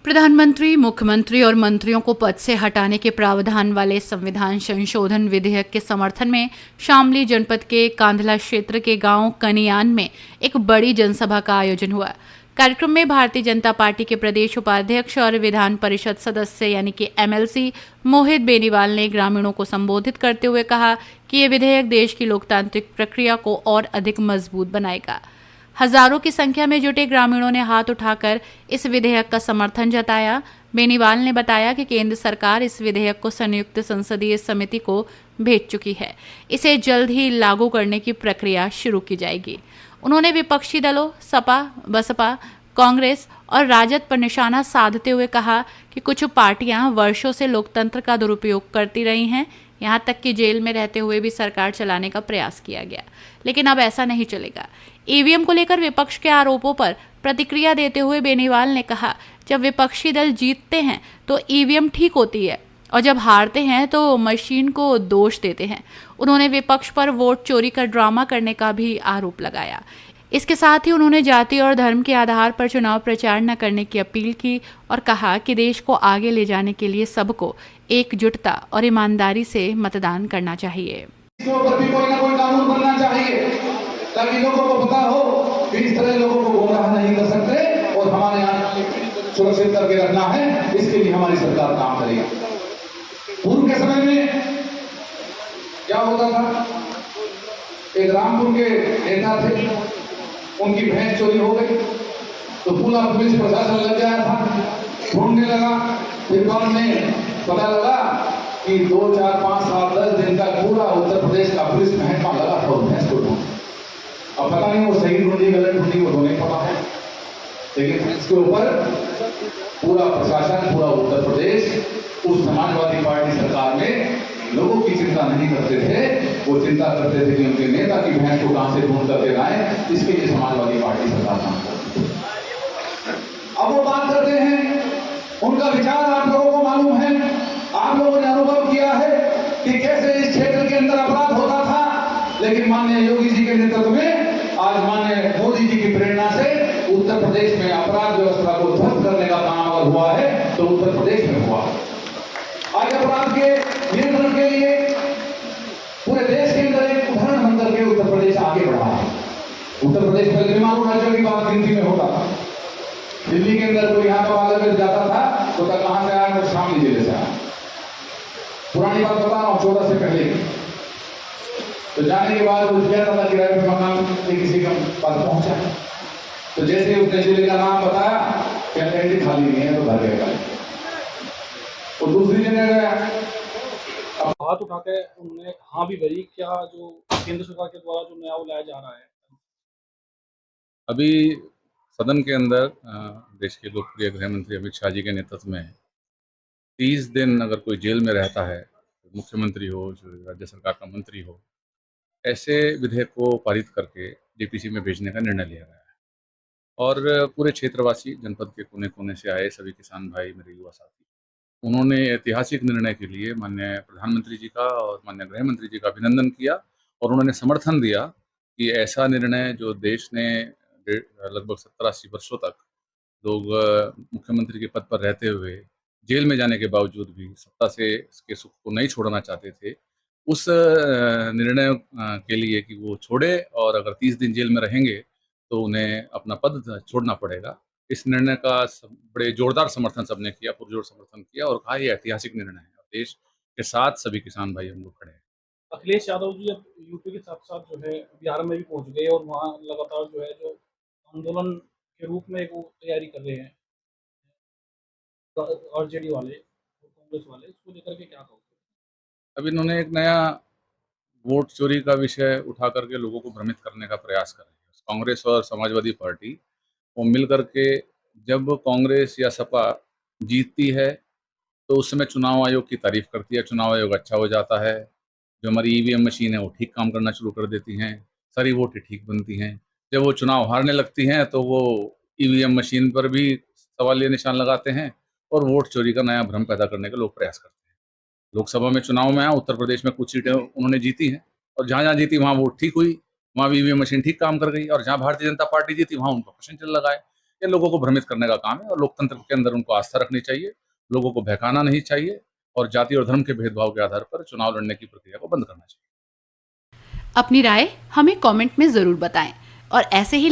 प्रधानमंत्री, मुख्यमंत्री और मंत्रियों को पद से हटाने के प्रावधान वाले संविधान संशोधन विधेयक के समर्थन में शामली जनपद के कांधला क्षेत्र के गांव कनियान में एक बड़ी जनसभा का आयोजन हुआ। कार्यक्रम में भारतीय जनता पार्टी के प्रदेश उपाध्यक्ष और विधान परिषद सदस्य यानी कि एमएलसी मोहित बेनीवाल ने ग्रामीणों को संबोधित करते हुए कहा कि ये विधेयक देश की लोकतांत्रिक प्रक्रिया को और अधिक मजबूत बनाएगा। हजारों की संख्या में जुटे ग्रामीणों ने हाथ उठाकर इस विधेयक का समर्थन जताया। बेनीवाल ने बताया कि केंद्र सरकार इस विधेयक को संयुक्त संसदीय समिति को भेज चुकी है। इसे जल्द ही लागू करने की प्रक्रिया शुरू की जाएगी। उन्होंने विपक्षी दलों सपा, बसपा, कांग्रेस और राजद पर निशाना साधते हुए कहा कि कुछ पार्टियां वर्षों से लोकतंत्र का दुरुपयोग करती रही हैं। यहां तक कि जेल में रहते हुए भी सरकार चलाने का प्रयास किया गया, लेकिन अब ऐसा नहीं चलेगा। ईवीएम को लेकर विपक्ष के आरोपों पर प्रतिक्रिया देते हुए बेनीवाल ने कहा, जब विपक्षी दल जीतते हैं तो ईवीएम ठीक होती है और जब हारते हैं तो मशीन को दोष देते हैं। उन्होंने विपक्ष पर वोट चोरी का ड्रामा करने का भी आरोप लगाया। इसके साथ ही उन्होंने जाति और धर्म के आधार पर चुनाव प्रचार न करने की अपील की और कहा कि देश को आगे ले जाने के लिए सबको एकजुटता और ईमानदारी से मतदान करना चाहिए। कोई ना कोई कानून बनना चाहिए ताकि लोगों को पता हो कि इस तरह लोगों को गुमराह नहीं कर सकते और हमारे यहाँ सुरक्षित करके रखना है। इसके लिए हमारी सरकार काम करेगी। पूर्व के समय में क्या होता था, एक रामपुर के नेता थे, उनकी भैंस चोरी हो गई तो पूरा पुलिस प्रशासन लग गया था, ढूंढने लगा। फिर बाद में पता लगा कि 2, 4, 5, 7, 10 दिन का पूरा उत्तर प्रदेश का पुलिस महकमा लगा था उस भैंस को ढूंढ। अब पता नहीं वो सही ढूंढी गलत ढूंढी वो नहीं पता है, लेकिन इसके ऊपर पूरा प्रशासन, पूरा उत्तर प्रदेश उस समाजवादी पार्टी सरकार में लोगों की चिंता नहीं करते थे। वो चिंता करते थे कि उनके नेता की भैंस को कहां से ढूंढ करके लाए। इसके लिए समाजवादी पार्टी सरकार काम करती है। अब वो बात करते हैं, उनका विचार आप लोगों को मालूम है, आप लोगों ने अनुभव किया है कि कैसे इस क्षेत्र के अंदर अपराध होता था। लेकिन माननीय योगी जी के नेतृत्व में, आज माननीय मोदी जी की प्रेरणा से उत्तर प्रदेश में अपराध व्यवस्था को ध्वस्त करने का काम अगर हुआ है तो उत्तर प्रदेश में हुआ। आज अपराध के नियंत्रण के लिए पूरे देश के अंदर एक उदाहरण बनकर के उत्तर प्रदेश आगे बढ़ा है। उत्तर प्रदेश पहले बीमारू राज्यों की बात गिनती में होता था। दिल्ली के अंदर कोई यहाँ का वाला जाता था तो कहां से आया, तो शामली जिले से आया। पुरानी बात बता रहा हूं, 14 से पहले की। तो जाने के बाद वो गया था किराए पे मकान किसी के पास पहुंचा, तो जैसे ही उसने जिले का नाम बताया, क्या कैंटीन खाली नहीं है, तो घर गए। तो दूसरी जगह गया, अब हाथ उठा के उन्होंने हाँ भी भरी, क्या जो केंद्र सरकार के द्वारा जो नया लाया जा रहा है। अभी सदन के अंदर देश के लोकप्रिय गृह मंत्री अमित शाह जी के नेतृत्व में 30 दिन अगर कोई जेल में रहता है, मुख्यमंत्री हो, जो राज्य सरकार का मंत्री हो, ऐसे विधेयक को पारित करके डीपीसी में भेजने का निर्णय लिया गया है। और पूरे क्षेत्रवासी, जनपद के कोने कोने से आए सभी किसान भाई, मेरे युवा साथी, उन्होंने ऐतिहासिक निर्णय के लिए माननीय प्रधानमंत्री जी का और माननीय गृह मंत्री जी का अभिनंदन किया और उन्होंने समर्थन दिया कि ऐसा निर्णय जो देश ने लगभग 70-80 वर्षों तक लोग मुख्यमंत्री के पद पर रहते हुए जेल में जाने के बावजूद भी सत्ता से इसके सुख को नहीं छोड़ना चाहते थे, उस निर्णय के लिए कि वो छोड़े और अगर 30 दिन जेल में रहेंगे तो उन्हें अपना पद छोड़ना पड़ेगा। इस निर्णय का बड़े जोरदार समर्थन सबने किया, पुरजोर समर्थन किया और कहा यह ऐतिहासिक निर्णय है। देश के साथ सभी किसान भाई हम लोग खड़े हैं। अखिलेश यादव जी अब यूपी के साथ साथ जो है बिहार में भी पहुंच गए और वहाँ लगातार जो है जो आंदोलन के रूप में वो तैयारी कर रहे हैं, आरजेडी वाले और कांग्रेस वाले, इसको लेकर के क्या कहोगे? अब इन्होंने एक नया वोट चोरी का विषय उठा करके लोगों को भ्रमित करने का प्रयास कर रहे हैं। कांग्रेस और समाजवादी पार्टी वो मिल करके, जब कांग्रेस या सपा जीतती है तो उस समय चुनाव आयोग की तारीफ करती है, चुनाव आयोग अच्छा हो जाता है, जो हमारी ईवीएम मशीन है वो ठीक काम करना शुरू कर देती हैं, सारी वोटें ठीक बनती हैं। जब वो चुनाव हारने लगती हैं तो वो ईवीएम मशीन पर भी सवालिया निशान लगाते हैं और वोट चोरी का नया भ्रम पैदा करने का लोग प्रयास करते हैं। लोकसभा में चुनाव में आया, उत्तर प्रदेश में कुछ सीटें उन्होंने जीती हैं और जहाँ जहाँ जीती वहाँ वोट ठीक हुई, वहाँ ईवीएम मशीन ठीक काम कर गई, और जहाँ भारतीय जनता पार्टी जीती वहाँ उनका प्रश्न चल लगा है ये लोगों को भ्रमित करने का काम है और लोकतंत्र के अंदर उनको आस्था रखनी चाहिए, लोगों को बहकाना नहीं चाहिए और जाति और धर्म के भेदभाव के आधार पर चुनाव लड़ने की प्रक्रिया को बंद करना चाहिए। अपनी राय हमें कमेंट में जरूर बताएं और ऐसे ही